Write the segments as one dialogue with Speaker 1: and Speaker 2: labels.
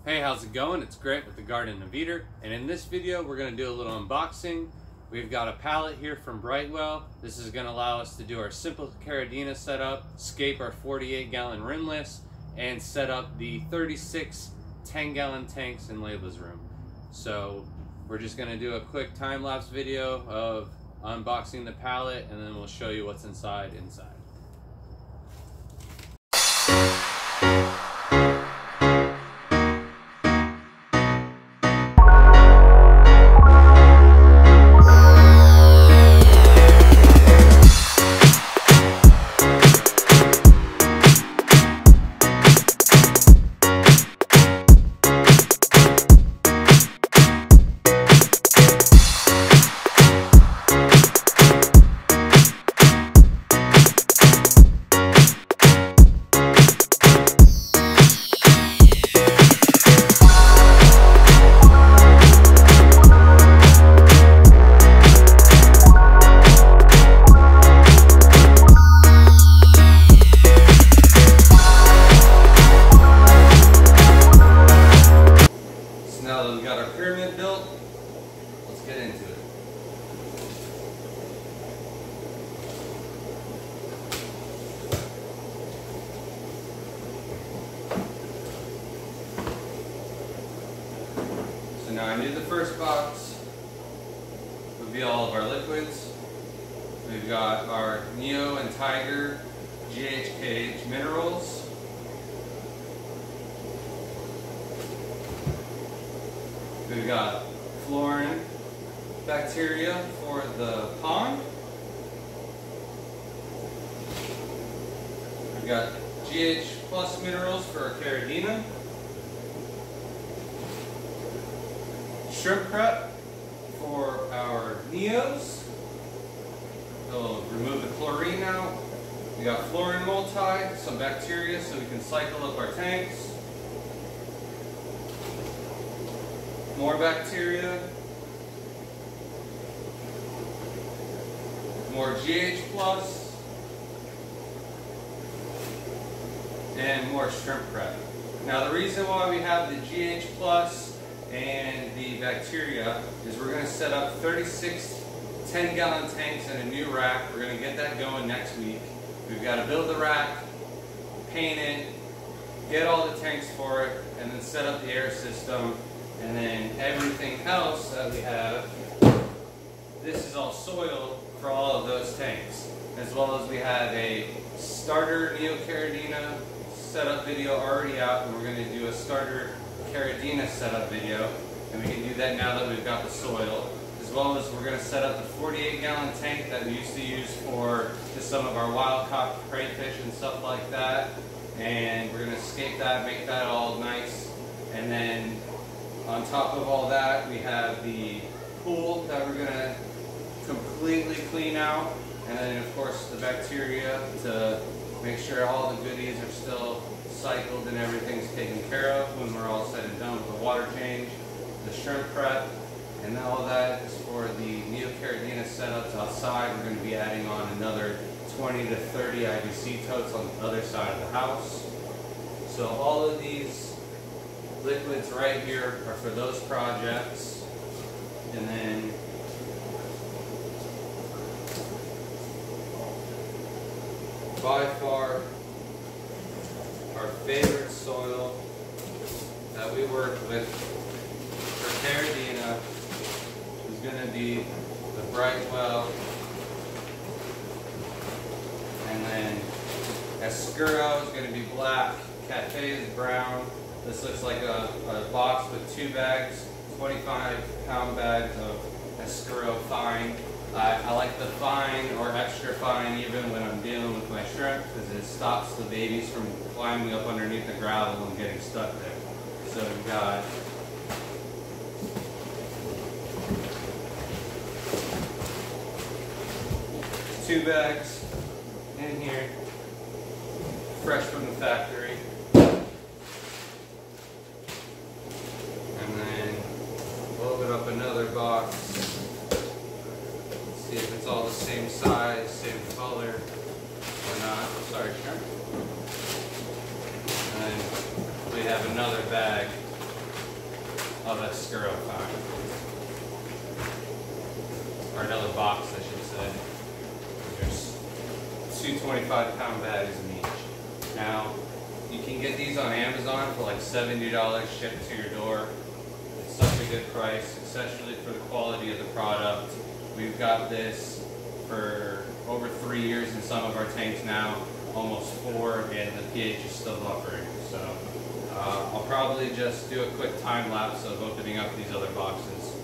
Speaker 1: Hey, how's it going? It's Grant with the Garden of Eater, and in this video we're going to do a little unboxing. We've got a pallet here from Brightwell. This is going to allow us to do our simple Caradina setup, scape our 48-gallon rimless, and set up the 36 10-gallon tanks in Layla's room. So we're just going to do a quick time-lapse video of unboxing the pallet, and then we'll show you what's inside. Now that we've got our pyramid built, let's get into it. So now I knew the first box would be all of our liquids. We've got our Neo and Tiger GHKH minerals. We've got fluorine bacteria for the pond. We've got GH plus minerals for our Caradina. Shrimp prep for our Neos. They'll remove the chlorine out. We got fluorine multi, some bacteria so we can cycle up our tanks. More bacteria, more GH plus, and more shrimp prep. Now the reason why we have the GH plus and the bacteria is we're going to set up 36 10-gallon tanks in a new rack. We're going to get that going next week. We've got to build the rack, paint it, get all the tanks for it, and then set up the air system. And then everything else that we have, this is all soil for all of those tanks. As well as we have a starter Neo Caradina setup video already out, and we're going to do a starter Caradina setup video. And we can do that now that we've got the soil. As well as we're going to set up the 48-gallon tank that we used to use for just some of our wild caught crayfish and stuff like that. And we're going to scape that, make that all nice. And then on top of all that, we have the pool that we're going to completely clean out. And then, of course, the bacteria to make sure all the goodies are still cycled and everything's taken care of when we're all said and done with the water change, the shrimp prep, and all of that is for the Neo Caradina setups outside. We're going to be adding on another 20 to 30 IBC totes on the other side of the house. So all of these liquids right here are for those projects. And then by far our favorite soil that we work with for Caradina is going to be the Brightwell, and then Escuro is going to be black, Cafe is brown. This looks like a box with 2 bags, 25-pound bags of Escuro fine. I like the fine or extra fine even when I'm dealing with my shrimp because it stops the babies from climbing up underneath the gravel and getting stuck there. So we've got two bags in here, fresh from the factory. Another box. See if it's all the same size, same color, or not. Sorry, shrimp. And we have another bag of Escuro time. Or another box, I should say. There's 2 25-pound bags in each. Now, you can get these on Amazon for like $70 shipped to your door. It's such a good price, especially for the quality of the product. We've got this for over 3 years in some of our tanks now, almost 4, and the pH is still buffering. So I'll probably just do a quick time lapse of opening up these other boxes.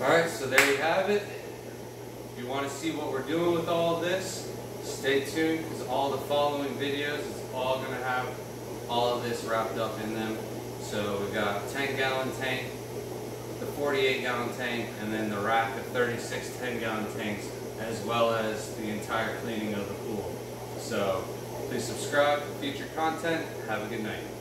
Speaker 1: Alright, so there you have it. If you want to see what we're doing with all of this, stay tuned, because all the following videos is all going to have all of this wrapped up in them. So we've got a 10-gallon tank, the 48-gallon tank, and then the rack of 36 10-gallon tanks, as well as the entire cleaning of the pool. So please subscribe for future content. Have a good night.